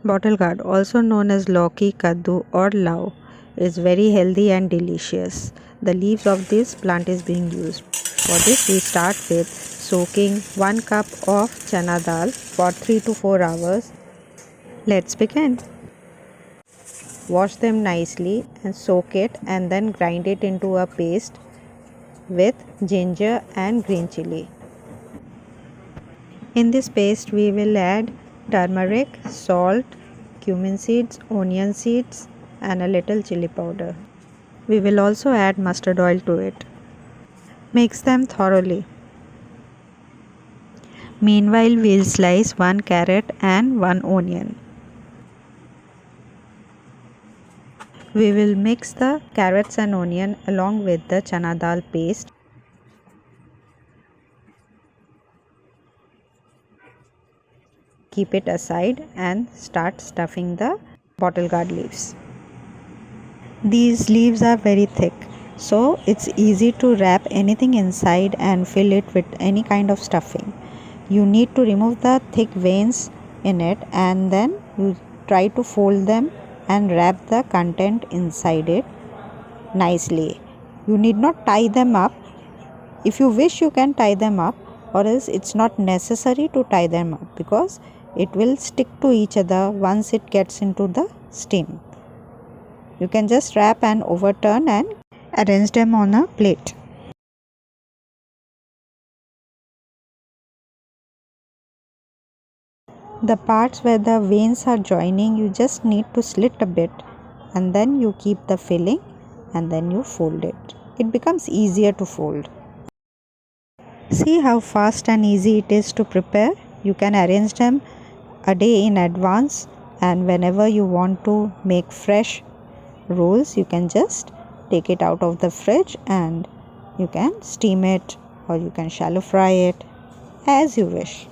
Bottle gourd, also known as lauki, kaddu or lau, is very healthy and delicious. The leaves of this plant is being used. For this we start with soaking 1 cup of chana dal for 3 to 4 hours. Let's begin. Wash them nicely and soak it and then grind it into a paste with ginger and green chili. In this paste we will add turmeric, salt, cumin seeds, onion seeds and a little chili powder. We will also add mustard oil to it. Mix them thoroughly. Meanwhile, we'll slice 1 carrot and 1 onion. We will mix the carrots and onion along with the chana dal paste. Keep it aside and start stuffing the bottle gourd leaves. These leaves are very thick, so it's easy to wrap anything inside and fill it with any kind of stuffing. You need to remove the thick veins in it and then you try to fold them and wrap the content inside it nicely. You need not tie them up. If you wish, you can tie them up, or else it's not necessary to tie them up because it will stick to each other once it gets into the steam. You can just wrap and overturn and arrange them on a plate. The parts where the veins are joining, you just need to slit a bit and then you keep the filling and then you fold it. It becomes easier to fold. See how fast and easy it is to prepare. You can arrange them a day in advance, and whenever you want to make fresh rolls, you can just take it out of the fridge and you can steam it or you can shallow fry it as you wish.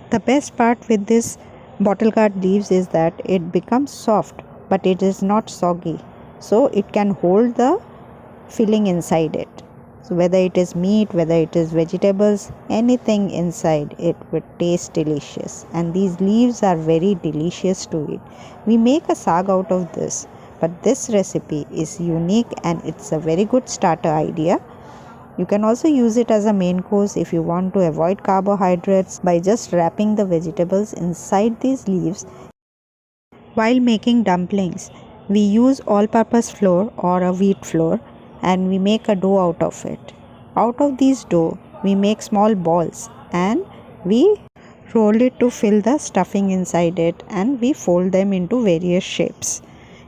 The best part with this bottle gourd leaves is that it becomes soft, but it is not soggy, so it can hold the filling inside it. So whether it is meat, whether it is vegetables, anything inside it would taste delicious, and these leaves are very delicious to eat. We make a saag out of this, but this recipe is unique and it's a very good starter idea. You can also use it as a main course if you want to avoid carbohydrates by just wrapping the vegetables inside these leaves. While making dumplings, we use all-purpose flour or a wheat flour and we make a dough out of it. Out of these dough, we make small balls and we roll it to fill the stuffing inside it and we fold them into various shapes.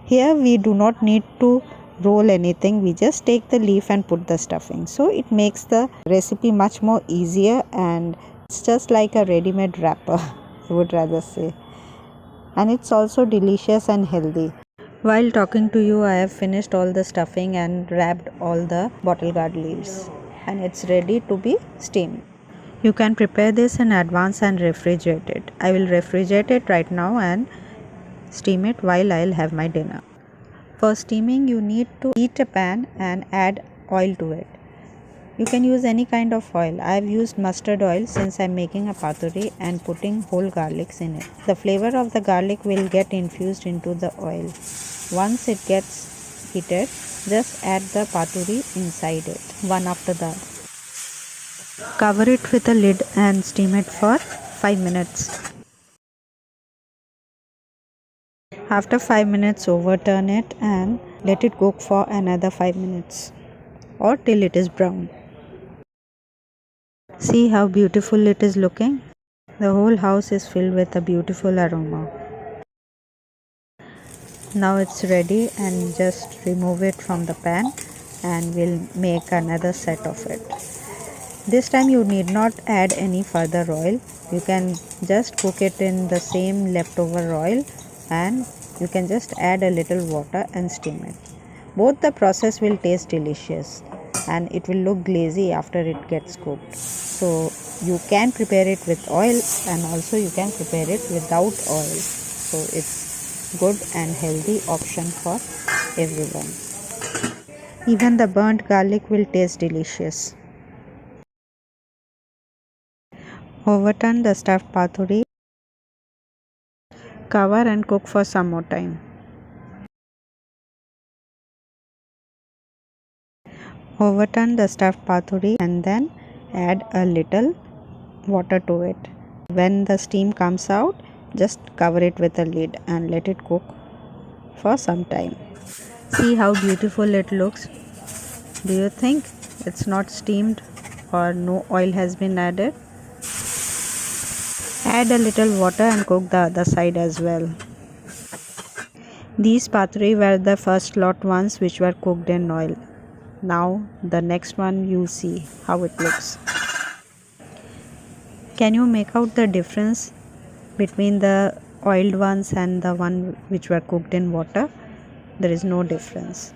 Here we do not need to roll anything, we just take the leaf and put the stuffing. So it makes the recipe much more easier and it's just like a ready-made wrapper, I would rather say. And it's also delicious and healthy. While talking to you, I have finished all the stuffing and wrapped all the bottle gourd leaves and it's ready to be steamed. You can prepare this in advance and refrigerate it. I will refrigerate it right now and steam it while I'll have my dinner. For steaming, you need to heat a pan and add oil to it. You can use any kind of oil. I have used mustard oil since I am making a paturi and putting whole garlics in it. The flavor of the garlic will get infused into the oil. Once it gets heated, just add the paturi inside it, one after the other. Cover it with a lid and steam it for 5 minutes. After 5 minutes, overturn it and let it cook for another 5 minutes or till it is brown. See how beautiful it is looking? The whole house is filled with a beautiful aroma. Now it's ready and just remove it from the pan and we'll make another set of it. This time you need not add any further oil. You can just cook it in the same leftover oil and you can just add a little water and steam it. Both the process will taste delicious and it will look glazy after it gets cooked. So you can prepare it with oil and also you can prepare it without oil. So it's good and healthy option for everyone. Even the burnt garlic will taste delicious. Overturn the stuffed paturi. Cover and cook for some more time. Overturn the stuffed paturi and then add a little water to it. When the steam comes out, just cover it with a lid and let it cook for some time. See how beautiful it looks. Do you think it's not steamed or no oil has been added? Add a little water and cook the other side as well. These paturi were the first lot ones which were cooked in oil. Now the next one, you see how it looks. Can you make out the difference between the oiled ones and the one which were cooked in water? There is no difference.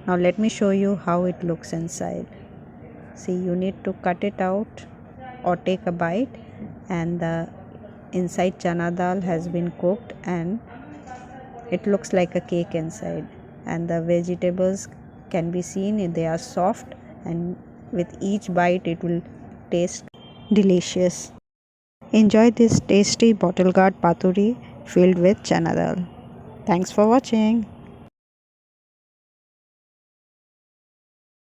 Now let me show you how it looks inside. See, you need to cut it out or take a bite, and the inside chana dal has been cooked and it looks like a cake inside, and the vegetables can be seen, they are soft, and with each bite it will taste delicious. Enjoy this tasty bottle gourd paturi filled with chana dal. Thanks for watching.